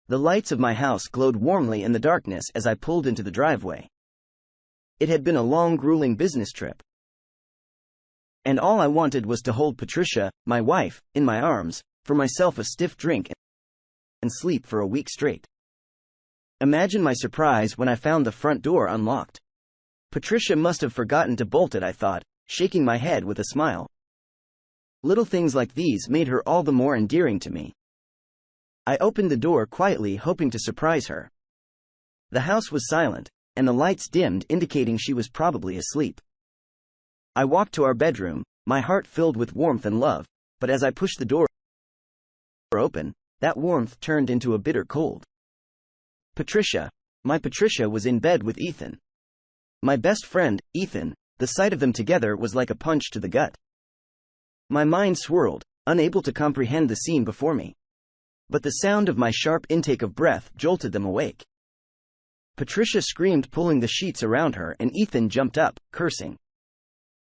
The lights of my house glowed warmly in the darkness as I pulled into the driveway. It had been a long, grueling business trip, and all I wanted was to hold Patricia, my wife, in my arms, for myself a stiff drink, and sleep for a week straight. Imagine my surprise when I found the front door unlocked. Patricia must have forgotten to bolt it, I thought, shaking my head with a smile. Little things like these made her all the more endearing to me. I opened the door quietly, hoping to surprise her. The house was silent, and the lights dimmed, indicating she was probably asleep. I walked to our bedroom, my heart filled with warmth and love, but as I pushed the door open, that warmth turned into a bitter cold. My Patricia was in bed with Ethan. My best friend, Ethan. The sight of them together was like a punch to the gut. My mind swirled, unable to comprehend the scene before me. But the sound of my sharp intake of breath jolted them awake. Patricia screamed, pulling the sheets around her, and Ethan jumped up, cursing.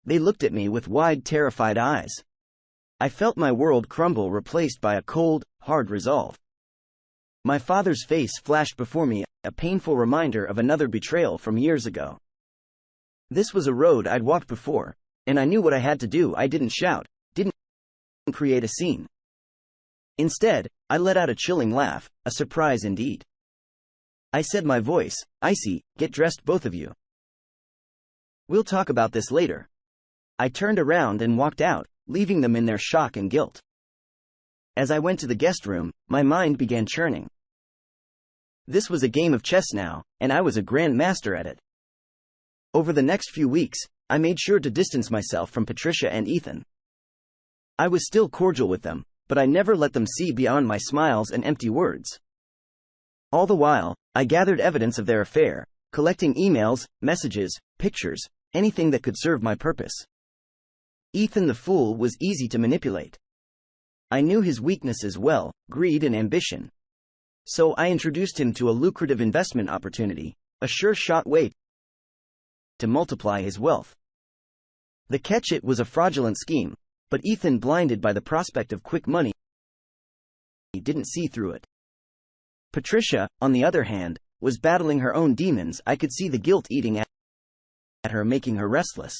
They looked at me with wide, terrified eyes. I felt my world crumble, replaced by a cold, hard resolve. My father's face flashed before me, a painful reminder of another betrayal from years ago. This was a road I'd walked before, and I knew what I had to do. I didn't shout, didn't create a scene. Instead, I let out a chilling laugh, a surprise indeed. I said, my voice icy, "Get dressed, both of you. We'll talk about this later." I turned around and walked out, leaving them in their shock and guilt. As I went to the guest room, my mind began churning. This was a game of chess now, and I was a grand master at it. Over the next few weeks, I made sure to distance myself from Patricia and Ethan. I was still cordial with them, but I never let them see beyond my smiles and empty words. All the while, I gathered evidence of their affair, collecting emails, messages, pictures, anything that could serve my purpose. Ethan the fool was easy to manipulate. I knew his weaknesses well, greed and ambition. So I introduced him to a lucrative investment opportunity, a sure-shot way to multiply his wealth. The catch: it was a fraudulent scheme, but Ethan, blinded by the prospect of quick money, he didn't see through it. Patricia, on the other hand, was battling her own demons. I could see the guilt eating at her, making her restless.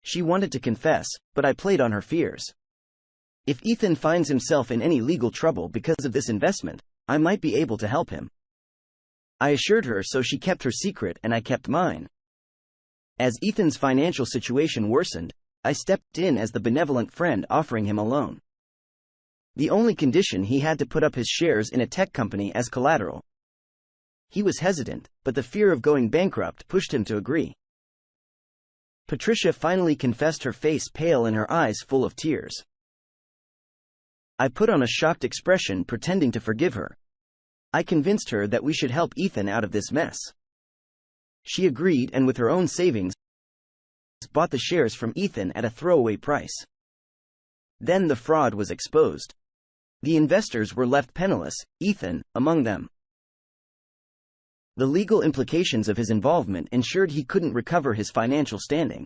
She wanted to confess, but I played on her fears. If Ethan finds himself in any legal trouble because of this investment, I might be able to help him. I assured her, so she kept her secret and I kept mine. As Ethan's financial situation worsened, I stepped in as the benevolent friend, offering him a loan. The only condition: he had to put up his shares in a tech company as collateral. He was hesitant, but the fear of going bankrupt pushed him to agree. Patricia finally confessed, her face pale and her eyes full of tears. I put on a shocked expression, pretending to forgive her. I convinced her that we should help Ethan out of this mess. She agreed, and with her own savings, bought the shares from Ethan at a throwaway price. Then the fraud was exposed. The investors were left penniless, Ethan among them. The legal implications of his involvement ensured he couldn't recover his financial standing.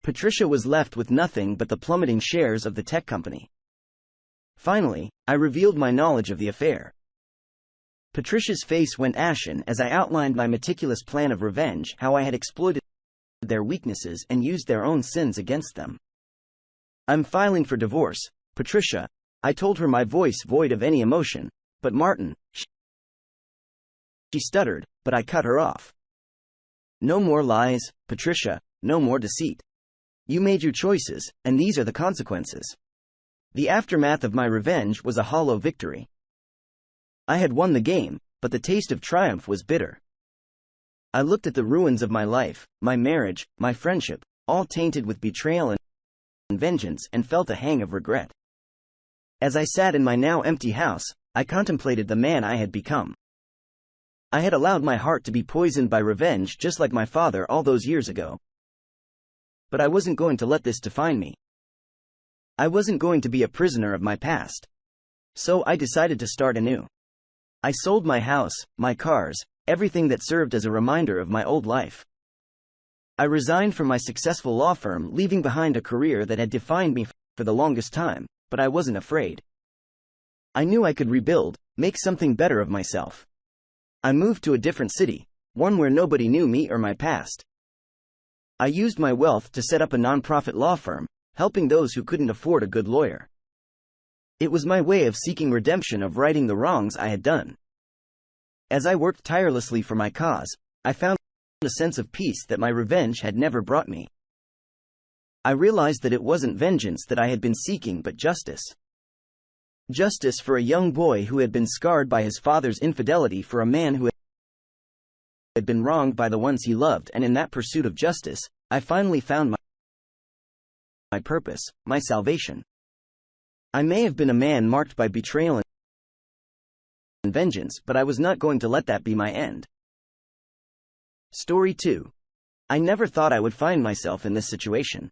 Patricia was left with nothing but the plummeting shares of the tech company. Finally, I revealed my knowledge of the affair. Patricia's face went ashen as I outlined my meticulous plan of revenge, how I had exploited their weaknesses and used their own sins against them. "I'm filing for divorce, Patricia," I told her, my voice void of any emotion. "But Martin," she stuttered, but I cut her off. "No more lies, Patricia, no more deceit. You made your choices, and these are the consequences." The aftermath of my revenge was a hollow victory. I had won the game, but the taste of triumph was bitter. I looked at the ruins of my life, my marriage, my friendship, all tainted with betrayal and vengeance, and felt a hang of regret. As I sat in my now empty house, I contemplated the man I had become. I had allowed my heart to be poisoned by revenge, just like my father all those years ago. But I wasn't going to let this define me. I wasn't going to be a prisoner of my past. So I decided to start anew. I sold my house, my cars, everything that served as a reminder of my old life. I resigned from my successful law firm, leaving behind a career that had defined me for the longest time, but I wasn't afraid. I knew I could rebuild, make something better of myself. I moved to a different city, one where nobody knew me or my past. I used my wealth to set up a nonprofit law firm, helping those who couldn't afford a good lawyer. It was my way of seeking redemption of righting the wrongs I had done. As I worked tirelessly for my cause, I found a sense of peace that my revenge had never brought me. I realized that it wasn't vengeance that I had been seeking but justice. Justice for a young boy who had been scarred by his father's infidelity, for a man who had been wronged by the ones he loved, and in that pursuit of justice, I finally found my purpose, my salvation. I may have been a man marked by betrayal and vengeance, but I was not going to let that be my end. Story 2. I never thought I would find myself in this situation.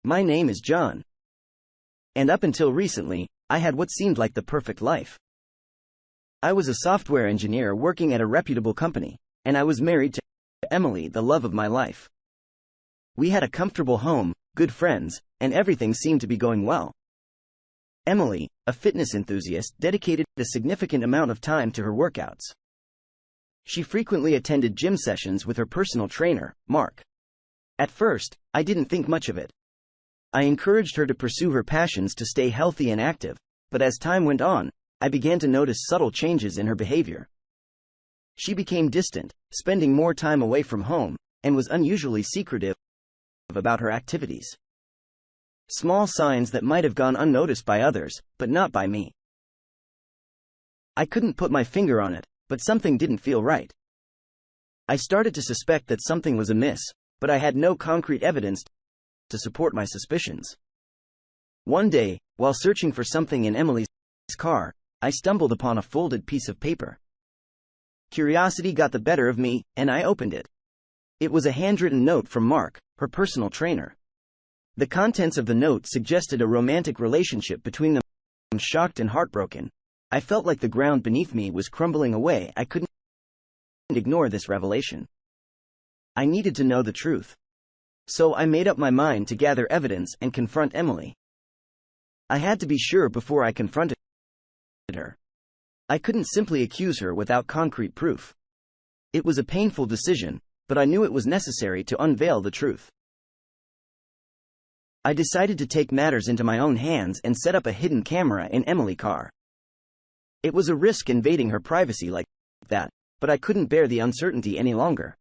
My name is John. And up until recently, I had what seemed like the perfect life. I was a software engineer working at a reputable company, and I was married to Emily, the love of my life. We had a comfortable home, good friends, and everything seemed to be going well. Emily, a fitness enthusiast, dedicated a significant amount of time to her workouts. She frequently attended gym sessions with her personal trainer, Mark. At first, I didn't think much of it. I encouraged her to pursue her passions to stay healthy and active, but as time went on, I began to notice subtle changes in her behavior. She became distant, spending more time away from home, and was unusually secretive about her activities. Small signs that might have gone unnoticed by others, but not by me. I couldn't put my finger on it, but something didn't feel right. I started to suspect that something was amiss, but I had no concrete evidence to support my suspicions. One day, while searching for something in Emily's car, I stumbled upon a folded piece of paper. Curiosity got the better of me, and I opened it. It was a handwritten note from Mark, her personal trainer. The contents of the note suggested a romantic relationship between them. Shocked and heartbroken, I felt like the ground beneath me was crumbling away. I couldn't ignore this revelation. I needed to know the truth. So I made up my mind to gather evidence and confront Emily. I had to be sure before I confronted her. I couldn't simply accuse her without concrete proof. It was a painful decision, but I knew it was necessary to unveil the truth. I decided to take matters into my own hands and set up a hidden camera in Emily's car. It was a risk invading her privacy like that, but I couldn't bear the uncertainty any longer.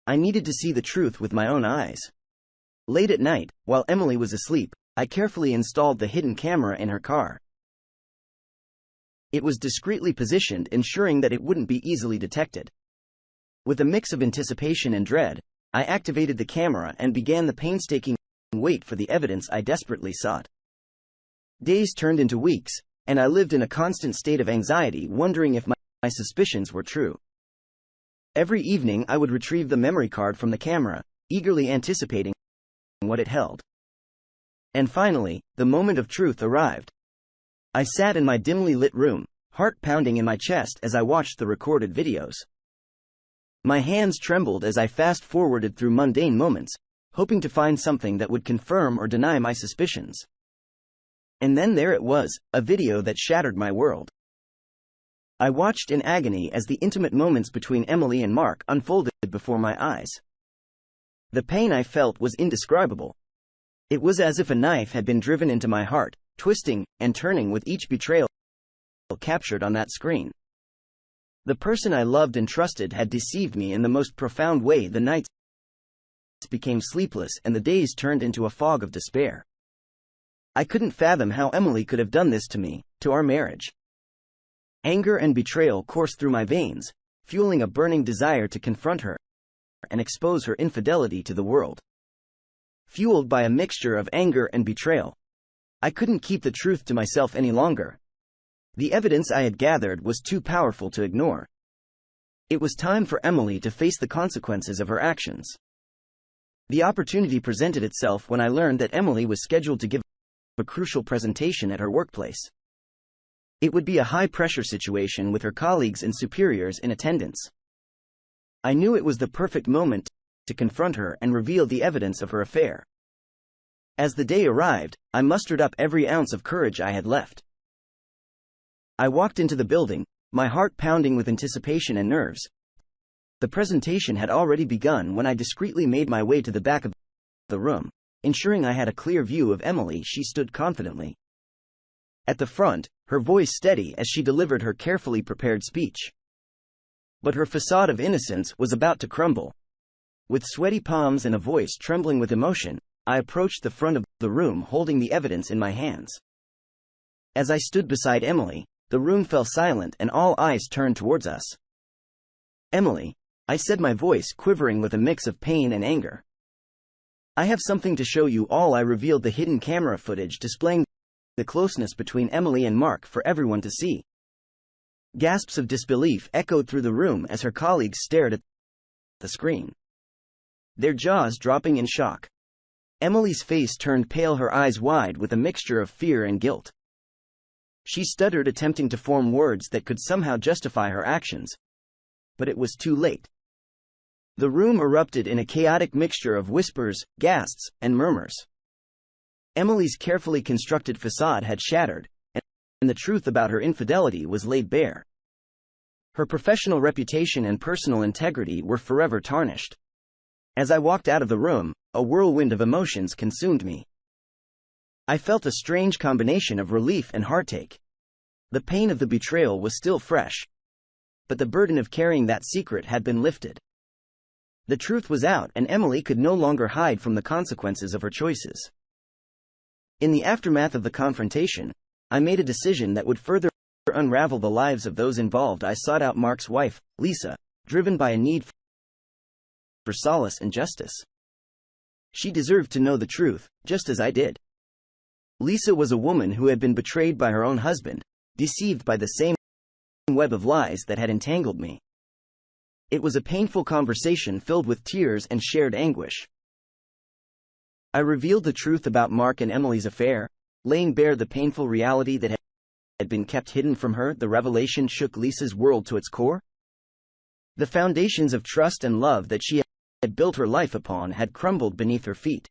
I needed to see the truth with my own eyes. Late at night, while Emily was asleep, I carefully installed the hidden camera in her car. It was discreetly positioned, ensuring that it wouldn't be easily detected. With a mix of anticipation and dread, I activated the camera and began the painstaking wait for the evidence I desperately sought. Days turned into weeks, and I lived in a constant state of anxiety, wondering if my suspicions were true. Every evening I would retrieve the memory card from the camera, eagerly anticipating what it held. And finally, the moment of truth arrived. I sat in my dimly lit room, heart pounding in my chest as I watched the recorded videos. My hands trembled as I fast-forwarded through mundane moments, hoping to find something that would confirm or deny my suspicions. And then there it was, a video that shattered my world. I watched in agony as the intimate moments between Emily and Mark unfolded before my eyes. The pain I felt was indescribable. It was as if a knife had been driven into my heart, twisting and turning with each betrayal captured on that screen. The person I loved and trusted had deceived me in the most profound way. The nights became sleepless and the days turned into a fog of despair. I couldn't fathom how Emily could have done this to me, to our marriage. Anger and betrayal coursed through my veins, fueling a burning desire to confront her and expose her infidelity to the world. Fueled by a mixture of anger and betrayal, I couldn't keep the truth to myself any longer. The evidence I had gathered was too powerful to ignore. It was time for Emily to face the consequences of her actions. The opportunity presented itself when I learned that Emily was scheduled to give a crucial presentation at her workplace. It would be a high-pressure situation with her colleagues and superiors in attendance. I knew it was the perfect moment to confront her and reveal the evidence of her affair. As the day arrived, I mustered up every ounce of courage I had left. I walked into the building, my heart pounding with anticipation and nerves. The presentation had already begun when I discreetly made my way to the back of the room, ensuring I had a clear view of Emily. She stood confidently at the front, her voice steady as she delivered her carefully prepared speech. But her facade of innocence was about to crumble. With sweaty palms and a voice trembling with emotion, I approached the front of the room holding the evidence in my hands. As I stood beside Emily, the room fell silent and all eyes turned towards us. "Emily," I said, my voice quivering with a mix of pain and anger. "I have something to show you all." I revealed the hidden camera footage displaying the closeness between Emily and Mark for everyone to see. Gasps of disbelief echoed through the room as her colleagues stared at the screen, their jaws dropping in shock. Emily's face turned pale, her eyes wide with a mixture of fear and guilt. She stuttered, attempting to form words that could somehow justify her actions. But it was too late. The room erupted in a chaotic mixture of whispers, gasps, and murmurs. Emily's carefully constructed facade had shattered, and the truth about her infidelity was laid bare. Her professional reputation and personal integrity were forever tarnished. As I walked out of the room, a whirlwind of emotions consumed me. I felt a strange combination of relief and heartache. The pain of the betrayal was still fresh, but the burden of carrying that secret had been lifted. The truth was out, and Emily could no longer hide from the consequences of her choices. In the aftermath of the confrontation, I made a decision that would further unravel the lives of those involved. I sought out Mark's wife, Lisa, driven by a need for solace and justice. She deserved to know the truth, just as I did. Lisa was a woman who had been betrayed by her own husband, deceived by the same web of lies that had entangled me. It was a painful conversation filled with tears and shared anguish. I revealed the truth about Mark and Emily's affair, laying bare the painful reality that had been kept hidden from her. The revelation shook Lisa's world to its core. The foundations of trust and love that she had built her life upon had crumbled beneath her feet.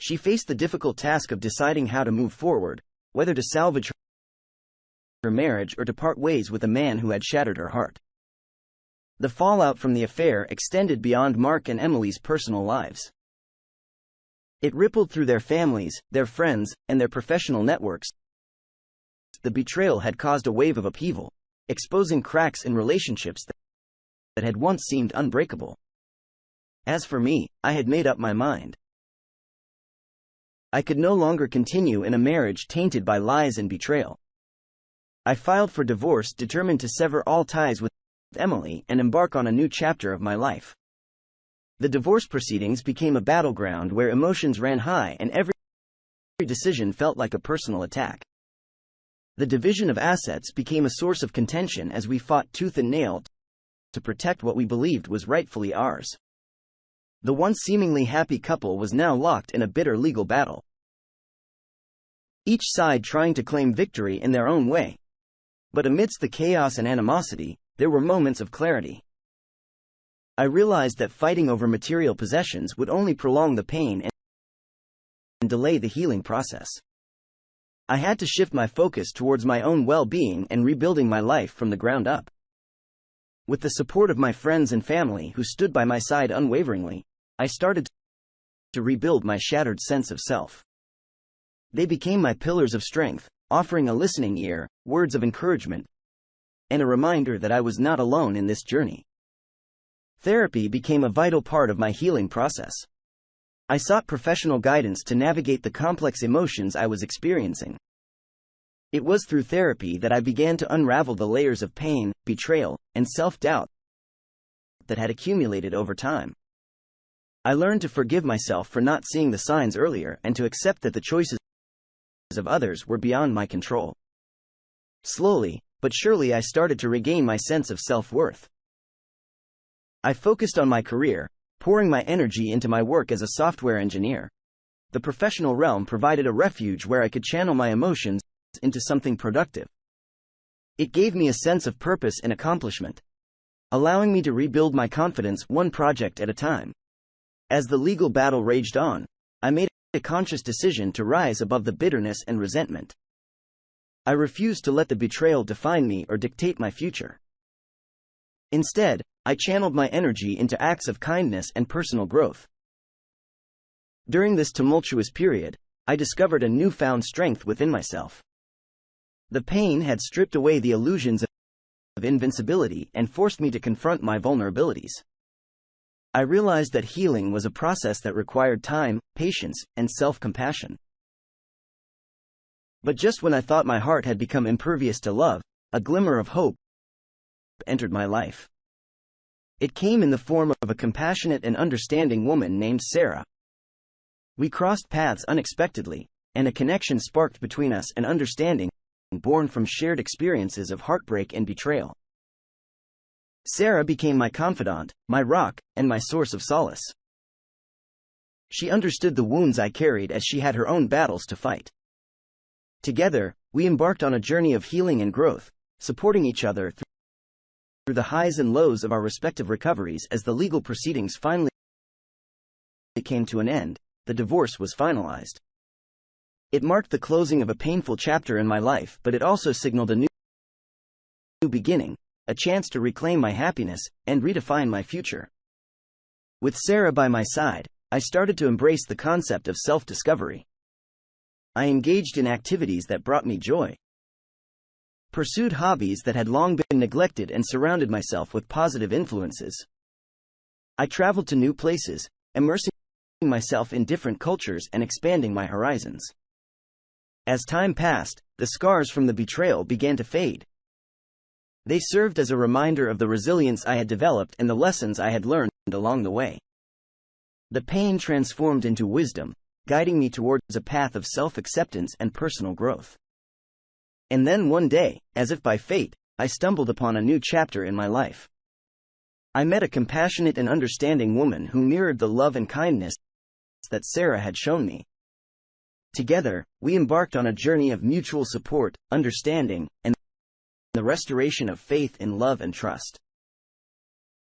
She faced the difficult task of deciding how to move forward, whether to salvage her marriage or to part ways with a man who had shattered her heart. The fallout from the affair extended beyond Mark and Emily's personal lives. It rippled through their families, their friends, and their professional networks. The betrayal had caused a wave of upheaval, exposing cracks in relationships that had once seemed unbreakable. As for me, I had made up my mind. I could no longer continue in a marriage tainted by lies and betrayal. I filed for divorce, determined to sever all ties with Emily and embark on a new chapter of my life. The divorce proceedings became a battleground where emotions ran high and every decision felt like a personal attack. The division of assets became a source of contention as we fought tooth and nail to protect what we believed was rightfully ours. The once seemingly happy couple was now locked in a bitter legal battle, each side trying to claim victory in their own way. But amidst the chaos and animosity, there were moments of clarity. I realized that fighting over material possessions would only prolong the pain and delay the healing process. I had to shift my focus towards my own well-being and rebuilding my life from the ground up. With the support of my friends and family who stood by my side unwaveringly, I started to rebuild my shattered sense of self. They became my pillars of strength, offering a listening ear, words of encouragement, and a reminder that I was not alone in this journey. Therapy became a vital part of my healing process. I sought professional guidance to navigate the complex emotions I was experiencing. It was through therapy that I began to unravel the layers of pain, betrayal, and self-doubt that had accumulated over time. I learned to forgive myself for not seeing the signs earlier and to accept that the choices of others were beyond my control. Slowly, but surely, I started to regain my sense of self-worth. I focused on my career, pouring my energy into my work as a software engineer. The professional realm provided a refuge where I could channel my emotions into something productive. It gave me a sense of purpose and accomplishment, allowing me to rebuild my confidence one project at a time. As the legal battle raged on, I made a conscious decision to rise above the bitterness and resentment. I refused to let the betrayal define me or dictate my future. Instead, I channeled my energy into acts of kindness and personal growth. During this tumultuous period, I discovered a newfound strength within myself. The pain had stripped away the illusions of invincibility and forced me to confront my vulnerabilities. I realized that healing was a process that required time, patience, and self-compassion. But just when I thought my heart had become impervious to love, a glimmer of hope entered my life. It came in the form of a compassionate and understanding woman named Sarah. We crossed paths unexpectedly, and a connection sparked between us, an understanding born from shared experiences of heartbreak and betrayal. Sarah became my confidant, my rock, and my source of solace. She understood the wounds I carried as she had her own battles to fight. Together, we embarked on a journey of healing and growth, supporting each other through the highs and lows of our respective recoveries. As the legal proceedings finally came to an end, the divorce was finalized. It marked the closing of a painful chapter in my life, but it also signaled a new beginning, a chance to reclaim my happiness and redefine my future. With Sarah by my side, I started to embrace the concept of self-discovery. I engaged in activities that brought me joy, pursued hobbies that had long been neglected, and surrounded myself with positive influences. I traveled to new places, immersing myself in different cultures and expanding my horizons. As time passed, the scars from the betrayal began to fade. They served as a reminder of the resilience I had developed and the lessons I had learned along the way. The pain transformed into wisdom, guiding me towards a path of self-acceptance and personal growth. And then one day, as if by fate, I stumbled upon a new chapter in my life. I met a compassionate and understanding woman who mirrored the love and kindness that Sarah had shown me. Together, we embarked on a journey of mutual support, understanding, and the restoration of faith in love and trust.